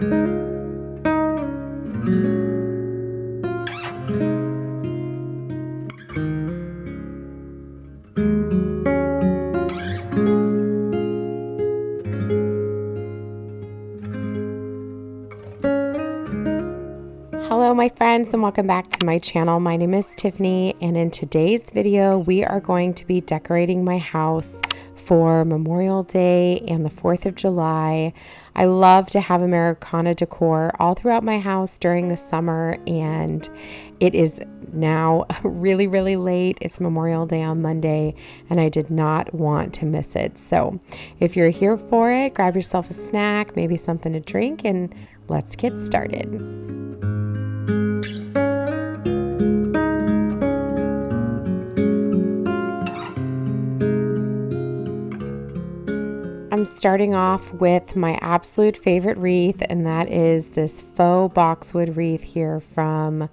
Hello my friends, and welcome back to my channel. My name is Tiffany, and in today's video we are going to be decorating my house for Memorial Day and the 4th of July. I love to have Americana decor all throughout my house during the summer, and it is now really late. It's Memorial Day on Monday, and I did not want to miss it. So if you're here for it, grab yourself a snack, maybe something to drink, and let's get started. I'm starting off with my absolute favorite wreath, and that is this faux boxwood wreath here from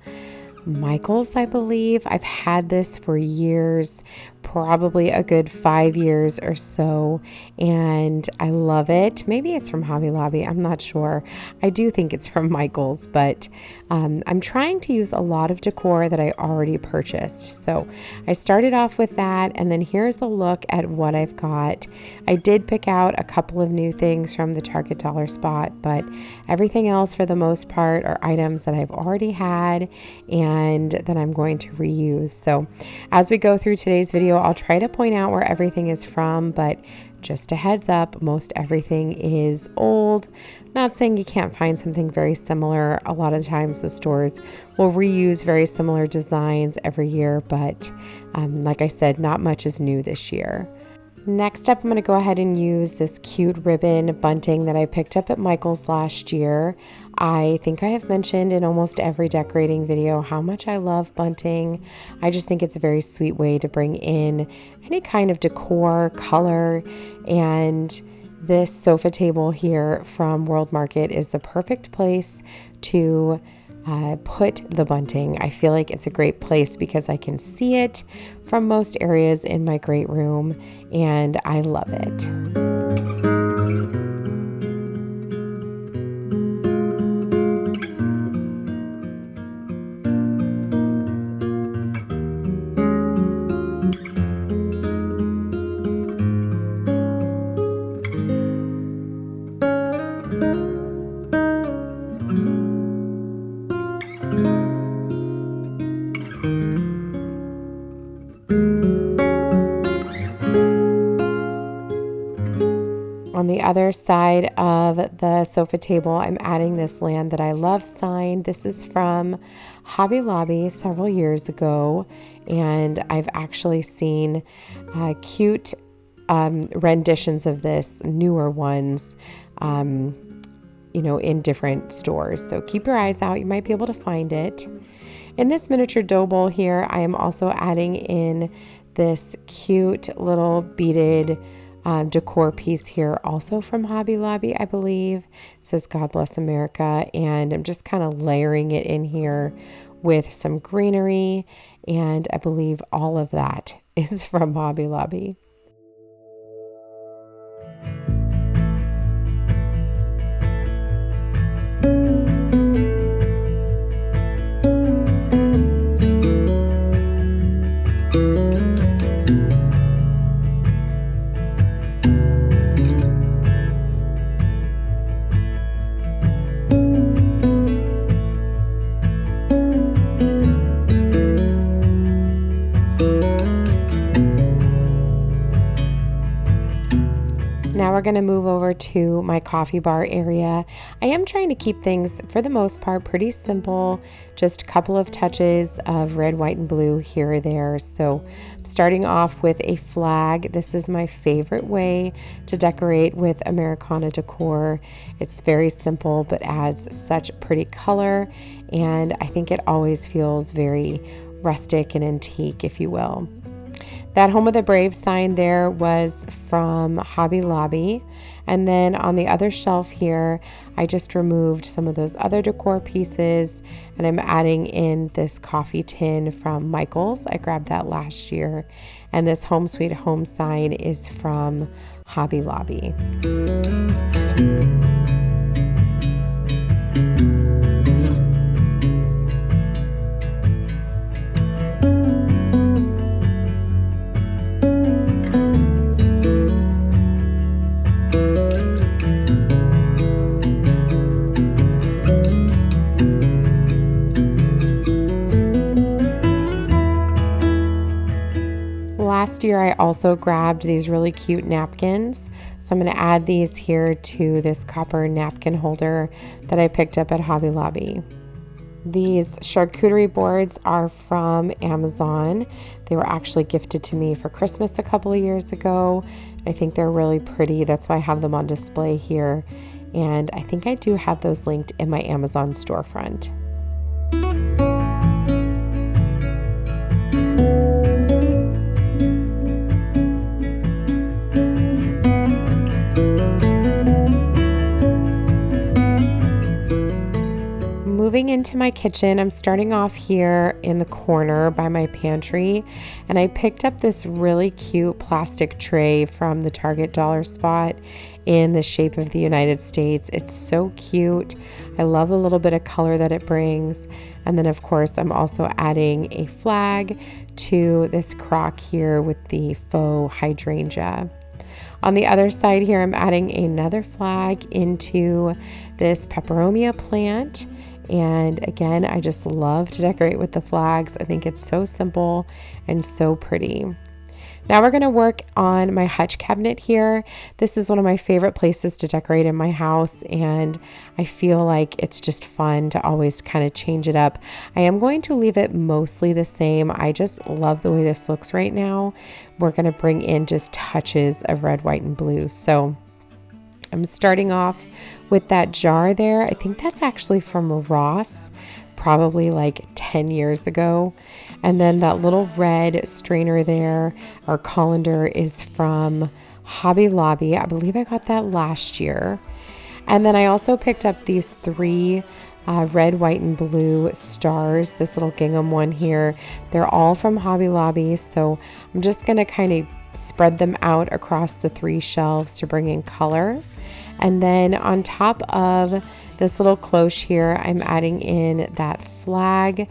Michael's, I believe. I've had this for years, probably a good 5 years or so, and I love it. Maybe it's from Hobby Lobby, I'm not sure. I do think it's from Michael's, but I'm trying to use a lot of decor that I already purchased. So I started off with that, and then here's a look at what I've got. I did pick out a couple of new things from the Target dollar spot, but everything else for the most part are items that I've already had and that I'm going to reuse. So as we go through today's video, I'll try to point out where everything is from, but just a heads up, most everything is old. Not saying you can't find something very similar. A lot of times the stores will reuse very similar designs every year, but like I said, not much is new this year. Next up, I'm going to go ahead and use this cute ribbon bunting that I picked up at Michael's last year. I think I have mentioned in almost every decorating video how much I love bunting. I just think it's a very sweet way to bring in any kind of decor, color, and this sofa table here from World Market is the perfect place to put the bunting. I feel like it's a great place because I can see it from most areas in my great room, and I love it. On the other side of the sofa table, I'm adding this Land That I Love sign. This is from Hobby Lobby several years ago, and I've actually seen cute renditions of this, newer ones, in different stores. So keep your eyes out. You might be able to find it. In this miniature dough bowl here, I am also adding in this cute little beaded decor piece here, also from Hobby Lobby, I believe. It says God Bless America, and I'm just kind of layering it in here with some greenery, and I believe all of that is from Hobby Lobby. Now we're going to move over to my coffee bar area. I am trying to keep things, for the most part, pretty simple. Just a couple of touches of red, white, and blue here or there. So I'm starting off with a flag. This is my favorite way to decorate with Americana decor. It's very simple, but adds such pretty color. And I think it always feels very rustic and antique, if you will. That Home of the Brave sign there was from Hobby Lobby. And then on the other shelf here, I just removed some of those other decor pieces, and I'm adding in this coffee tin from Michael's. I grabbed that last year. And this Home Sweet Home sign is from Hobby Lobby. last year I also grabbed these really cute napkins. So I'm going to add these here to this copper napkin holder that I picked up at Hobby Lobby. These charcuterie boards are from Amazon. They were actually gifted to me for Christmas a couple of years ago. I think they're really pretty. That's why I have them on display here. And I think I do have those linked in my Amazon storefront. Moving into my kitchen, I'm starting off here in the corner by my pantry, and I picked up this really cute plastic tray from the Target dollar spot in the shape of the United States. It's so cute. I love the little bit of color that it brings. And then of course, I'm also adding a flag to this crock here with the faux hydrangea. On the other side here, I'm adding another flag into this peperomia plant. And again, I just love to decorate with the flags. I think it's so simple and so pretty. Now we're going to work on my hutch cabinet here. This is one of my favorite places to decorate in my house, and I feel like it's just fun to always kind of change it up. I am going to leave it mostly the same. I just love the way this looks right now. We're going to bring in just touches of red, white, and blue. So I'm starting off with that jar there. I think that's actually from Ross, probably like 10 years ago. And then that little red strainer there, or colander, is from Hobby Lobby. I believe I got that last year. And then I also picked up these three red, white, and blue stars, this little gingham one here. They're all from Hobby Lobby. So I'm just going to kind of spread them out across the three shelves to bring in color. And then on top of this little cloche here, I'm adding in that flag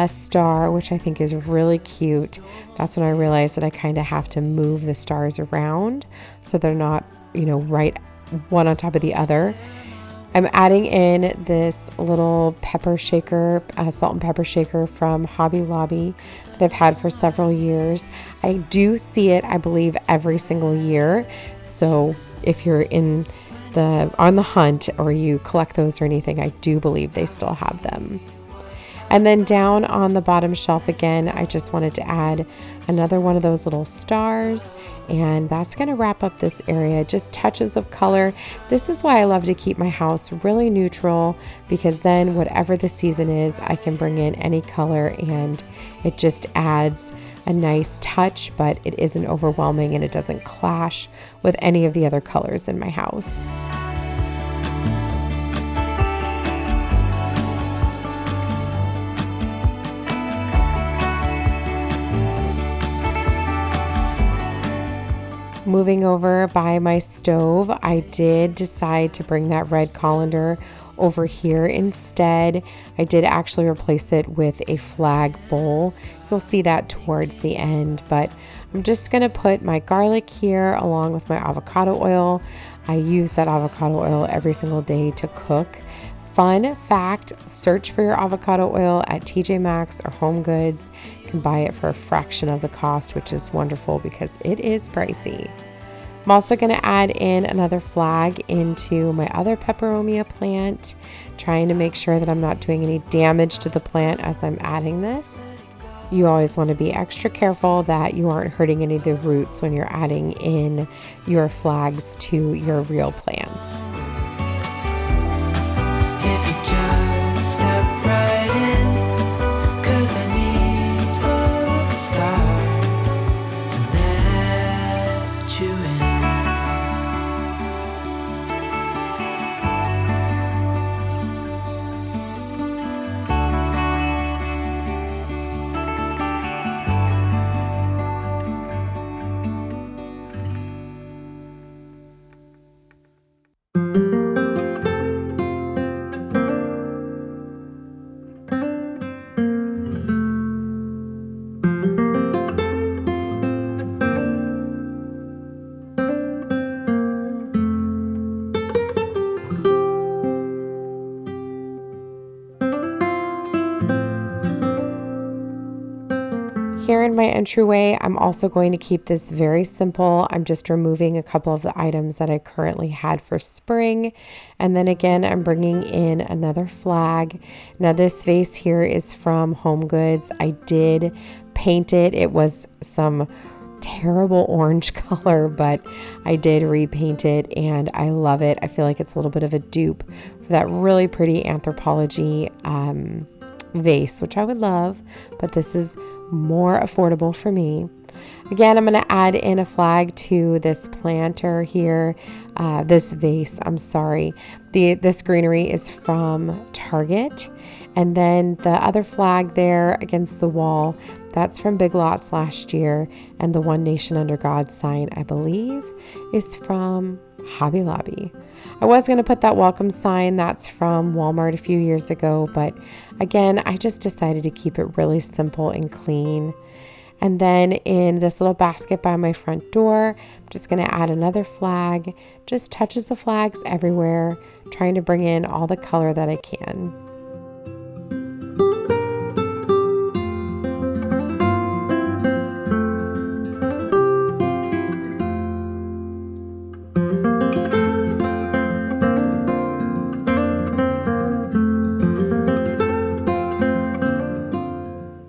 star, which I think is really cute. That's when I realized that I kind of have to move the stars around so they're not, right one on top of the other. I'm adding in this little pepper shaker, salt and pepper shaker from Hobby Lobby that I've had for several years. I do see it, I believe, every single year. So if you're on the hunt or you collect those or anything, I do believe they still have them. And then down on the bottom shelf again, I just wanted to add another one of those little stars, and that's going to wrap up this area. Just touches of color. This is why I love to keep my house really neutral, because then whatever the season is, I can bring in any color and it just adds a nice touch, but it isn't overwhelming and it doesn't clash with any of the other colors in my house. Moving over by my stove, I did decide to bring that red colander over here instead. I did actually replace it with a flag bowl. You'll see that towards the end, but I'm just going to put my garlic here along with my avocado oil. I use that avocado oil every single day to cook. Fun fact, search for your avocado oil at TJ Maxx or Home Goods. You can buy it for a fraction of the cost, which is wonderful because it is pricey. I'm also going to add in another flag into my other peperomia plant, trying to make sure that I'm not doing any damage to the plant as I'm adding this. You always want to be extra careful that you aren't hurting any of the roots when you're adding in your flags to your real plants. my entryway, I'm also going to keep this very simple. I'm just removing a couple of the items that I currently had for spring. And then again, I'm bringing in another flag. Now this vase here is from Home Goods. I did paint it. It was some terrible orange color, but I did repaint it and I love it. I feel like it's a little bit of a dupe for that really pretty Anthropology vase, which I would love, but this is more affordable for me. Again, I'm going to add in a flag to this planter here, this vase, I'm sorry. This greenery is from Target. And then the other flag there against the wall, that's from Big Lots last year. And the One Nation Under God sign, I believe, is from Hobby Lobby. I was going to put that welcome sign, that's from Walmart a few years ago, but again, I just decided to keep it really simple and clean. And then in this little basket by my front door, I'm just going to add another flag, just touches the flags everywhere, trying to bring in all the color that I can.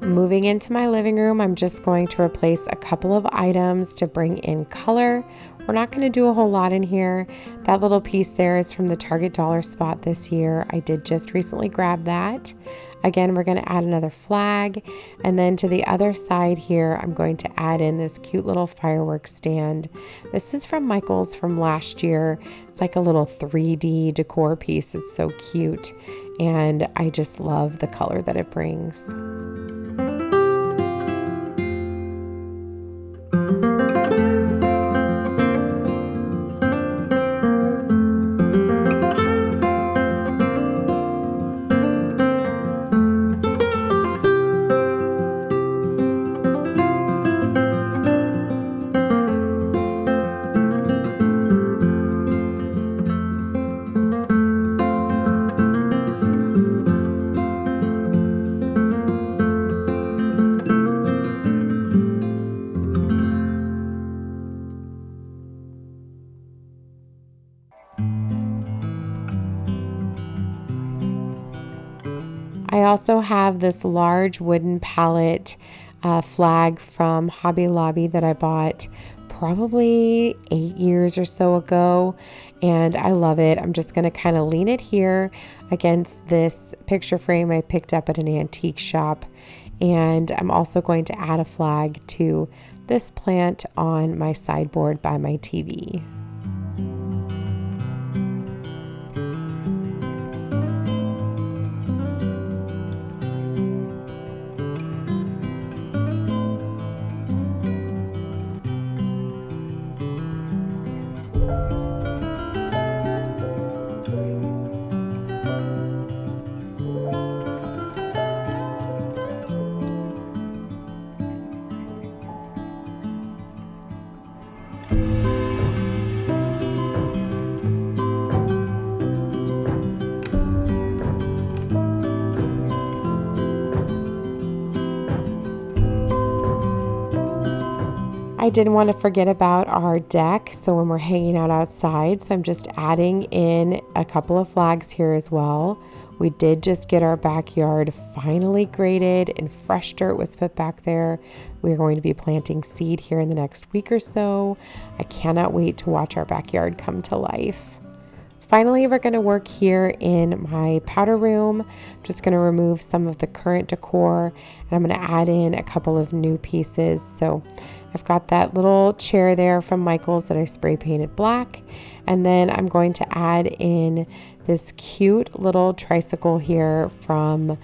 Moving into my living room, I'm just going to replace a couple of items to bring in color. We're not going to do a whole lot in here. That little piece there is from the Target dollar spot this year. I did just recently grab that. Again, we're going to add another flag. And then to the other side here, I'm going to add in this cute little fireworks stand. This is from Michael's from last year. It's like a little 3D decor piece. It's so cute. And I just love the color that it brings. I also have this large wooden pallet flag from Hobby Lobby that I bought probably 8 years or so ago, and I love it. I'm just going to kind of lean it here against this picture frame I picked up at an antique shop, and I'm also going to add a flag to this plant on my sideboard by my TV. I didn't want to forget about our deck, so when we're hanging out outside, so I'm just adding in a couple of flags here as well. We did just get our backyard finally graded and fresh dirt was put back there. We're going to be planting seed here in the next week or so. I cannot wait to watch our backyard come to life. Finally, we're going to work here in my powder room. I'm just going to remove some of the current decor and I'm going to add in a couple of new pieces. So I've got that little chair there from Michael's that I spray painted black. And then I'm going to add in this cute little tricycle here from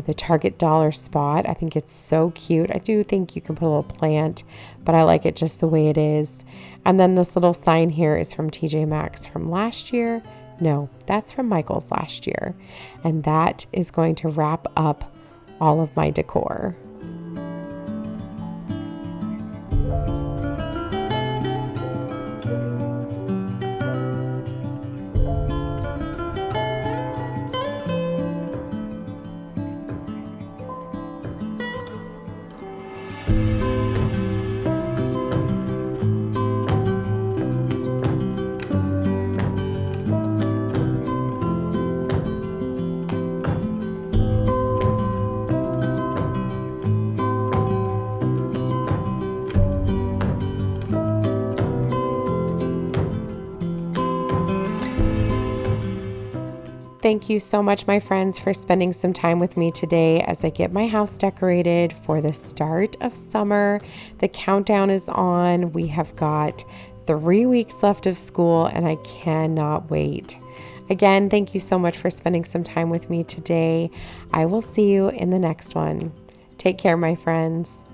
the Target dollar spot. I think it's so cute. I do think you can put a little plant, but I like it just the way it is. And then this little sign here is from TJ Maxx from last year. No, that's from Michael's last year. And that is going to wrap up all of my decor. Thank you so much, my friends, for spending some time with me today as I get my house decorated for the start of summer. The countdown is on. We have got 3 weeks left of school, and I cannot wait. Again, thank you so much for spending some time with me today. I will see you in the next one. Take care, my friends.